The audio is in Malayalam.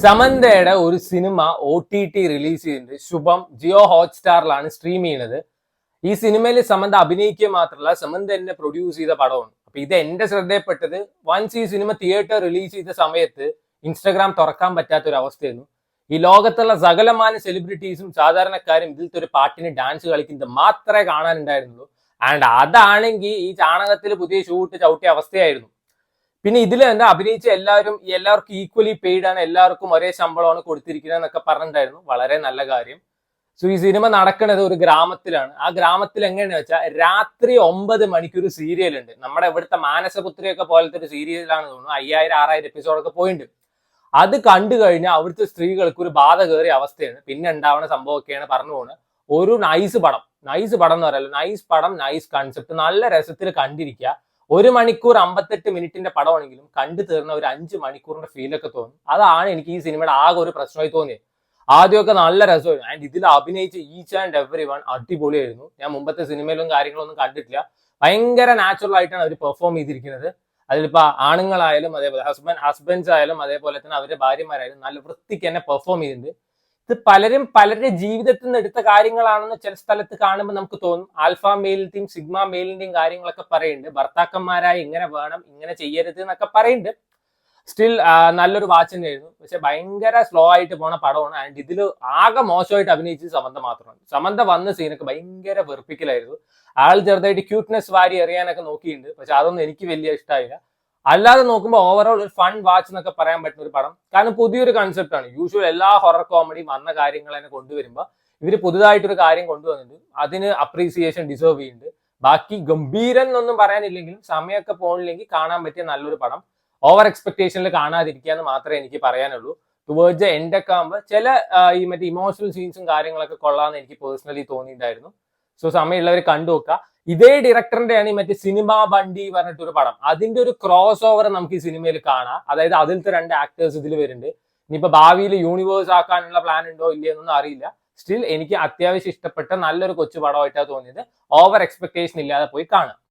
സമന്തയുടെ ഒരു സിനിമ OTT റിലീസ് ചെയ്തിട്ടുണ്ട്. ശുഭം ജിയോ ഹോട്ട്സ്റ്റാറിലാണ് സ്ട്രീം ചെയ്യുന്നത്. ഈ സിനിമയിൽ സമന്ത അഭിനയിക്കുക മാത്രമല്ല, സമന്ത എന്നെ പ്രൊഡ്യൂസ് ചെയ്ത പടമാണ്. അപ്പൊ ഇത് എന്റെ ശ്രദ്ധയിൽപ്പെട്ടത് വൺസ് ഈ സിനിമ തിയേറ്റർ റിലീസ് ചെയ്ത സമയത്ത് ഇൻസ്റ്റാഗ്രാം തുറക്കാൻ പറ്റാത്ത ഒരു അവസ്ഥയായിരുന്നു. ഈ ലോകത്തുള്ള സകലമാന സെലിബ്രിറ്റീസും സാധാരണക്കാരും ഇതിലത്തെ ഒരു പാട്ടിന് ഡാൻസ് കളിക്കുന്നത് മാത്രമേ കാണാനുണ്ടായിരുന്നുള്ളൂ. ആൻഡ് അതാണെങ്കിൽ ഈ ചാണകത്തിൽ പുതിയ ഷൂട്ട് ചവിട്ടിയ അവസ്ഥയായിരുന്നു. പിന്നെ ഇതിൽ എന്താ അഭിനയിച്ച എല്ലാവർക്കും ഈക്വലി പെയ്ഡ് ആണ്, എല്ലാവർക്കും ഒരേ ശമ്പളമാണ് കൊടുത്തിരിക്കുന്നത് എന്നൊക്കെ പറഞ്ഞിട്ടുണ്ടായിരുന്നു. വളരെ നല്ല കാര്യം. സോ ഈ സിനിമ നടക്കുന്നത് ഒരു ഗ്രാമത്തിലാണ്. ആ ഗ്രാമത്തിൽ എങ്ങനെയാണെന്ന് വെച്ചാൽ രാത്രി 9 മണിക്കൊരു സീരിയൽ ഉണ്ട്. നമ്മുടെ ഇവിടുത്തെ മാനസപുത്രിയൊക്കെ പോലത്തെ ഒരു സീരിയലാണ് തോന്നുന്നു. 5000-6000 എപ്പിസോഡൊക്കെ പോയിട്ടുണ്ട്. അത് കണ്ടു കഴിഞ്ഞാൽ അവിടുത്തെ സ്ത്രീകൾക്ക് ഒരു ബാധ കയറിയ അവസ്ഥയാണ്. പിന്നെ ഉണ്ടാവുന്ന സംഭവമൊക്കെയാണ് പറഞ്ഞു പോകുന്നത്. ഒരു നൈസ് പടം എന്ന് പറയല്ലോ, നൈസ് പടം, നൈസ് കൺസെപ്റ്റ്, നല്ല രസത്തിൽ കണ്ടിരിക്കുക. 1 മണിക്കൂർ 58 മിനിറ്റിന്റെ പടമാണെങ്കിലും കണ്ടു തീർന്ന ഒരു 5 മണിക്കൂറിന്റെ ഫീലൊക്കെ തോന്നും. അതാണ് എനിക്ക് ഈ സിനിമയുടെ ആകെ ഒരു പ്രശ്നമായി തോന്നിയത്. ആദ്യമൊക്കെ നല്ല രസമായിരുന്നു. ആൻഡ് ഇതിൽ അഭിനയിച്ച ഈച്ച് ആൻഡ് എവറി വൺ അടിപൊളിയായിരുന്നു. ഞാൻ മുമ്പത്തെ സിനിമയിലും കാര്യങ്ങളൊന്നും കണ്ടിട്ടില്ല. ഭയങ്കര നാച്ചുറൽ ആയിട്ടാണ് അവർ പെർഫോം ചെയ്തിരിക്കുന്നത്. അതിലിപ്പോ ആണുങ്ങളായാലും അതേപോലെ ഹസ്ബൻഡ്സ് ആയാലും അതേപോലെ തന്നെ അവരുടെ ഭാര്യമാരായാലും നല്ല വൃത്തിക്ക് തന്നെ പെർഫോം ചെയ്തിട്ടുണ്ട്. ഇത് പലരുടെ ജീവിതത്തിൽ നിന്ന് എടുത്ത കാര്യങ്ങളാണെന്ന് ചില സ്ഥലത്ത് കാണുമ്പോൾ നമുക്ക് തോന്നും. ആൽഫ മെയിലിന്റെയും സിഗ്മ മെയിലിന്റെയും കാര്യങ്ങളൊക്കെ പറയുന്നുണ്ട്. ഭർത്താക്കന്മാരായി ഇങ്ങനെ വേണം, ഇങ്ങനെ ചെയ്യരുത് എന്നൊക്കെ പറയുന്നുണ്ട്. സ്റ്റിൽ നല്ലൊരു വാച്ച് തന്നെയായിരുന്നു. പക്ഷെ ഭയങ്കര സ്ലോ ആയിട്ട് പോണ പടമാണ്. ആൻഡ് ഇതിൽ ആകെ മോശമായിട്ട് അഭിനയിച്ചത് സമന്ത മാത്രമാണ്. സമന്ത വന്ന സീനൊക്കെ ഭയങ്കര വെറുപ്പിക്കലായിരുന്നു. ആൾ ചെറുതായിട്ട് ക്യൂട്ട്നെസ് വാരി എറിയാനൊക്കെ നോക്കിയിട്ടുണ്ട്. പക്ഷെ അതൊന്നും എനിക്ക് വലിയ ഇഷ്ടമായില്ല. അല്ലാതെ നോക്കുമ്പോൾ ഓവറോൾ ഒരു ഫൺ വാച്ച് എന്നൊക്കെ പറയാൻ പറ്റുന്ന ഒരു പടം. കാരണം പുതിയൊരു കൺസെപ്റ്റ് ആണ്. യൂഷ്വൽ എല്ലാ ഹൊറർ കോമഡിയും വന്ന കാര്യങ്ങൾ തന്നെ കൊണ്ടുവരുമ്പോൾ ഇവര് പുതുതായിട്ടൊരു കാര്യം കൊണ്ടുവന്നിട്ടുണ്ട്. അതിന് അപ്രീസിയേഷൻ ഡിസേർവ് ചെയ്യുന്നുണ്ട്. ബാക്കി ഗംഭീരൻ എന്നൊന്നും പറയാനില്ലെങ്കിലും സമയമൊക്കെ പോണില്ലെങ്കിൽ കാണാൻ പറ്റിയ നല്ലൊരു പടം. ഓവർ എക്സ്പെക്ടേഷനിൽ കാണാതിരിക്കുക എന്ന് മാത്രമേ എനിക്ക് പറയാനുള്ളൂ. ടുവേർഡ്സ് എൻഡ് ഒക്കെ ആകുമ്പോൾ ചില ഈ മറ്റേ ഇമോഷണൽ സീൻസും കാര്യങ്ങളൊക്കെ കൊള്ളാമെന്ന് എനിക്ക് പേഴ്സണലി തോന്നിയിട്ടുണ്ടായിരുന്നു. സോ സമയമുള്ളവർ കണ്ടു നോക്കുക. ഇതേ ഡയറക്ടറിന്റെയാണ് ഈ മറ്റേ സിനിമ ബണ്ടി പറഞ്ഞിട്ടൊരു പടം. അതിന്റെ ഒരു ക്രോസ് ഓവർ നമുക്ക് ഈ സിനിമയിൽ കാണാം. അതായത് അതിലത്തെ 2 ആക്ടേഴ്സ് ഇതിൽ വരുന്നുണ്ട്. ഇനിയിപ്പോ ഭാവിയിൽ യൂണിവേഴ്സ് ആക്കാനുള്ള പ്ലാൻ ഉണ്ടോ ഇല്ലയെന്നൊന്നും അറിയില്ല. സ്റ്റിൽ എനിക്ക് അത്യാവശ്യം ഇഷ്ടപ്പെട്ട നല്ലൊരു കൊച്ചു പടമായിട്ടാണ് തോന്നിയത്. ഓവർ എക്സ്പെക്ടേഷൻ ഇല്ലാതെ പോയി കാണാം.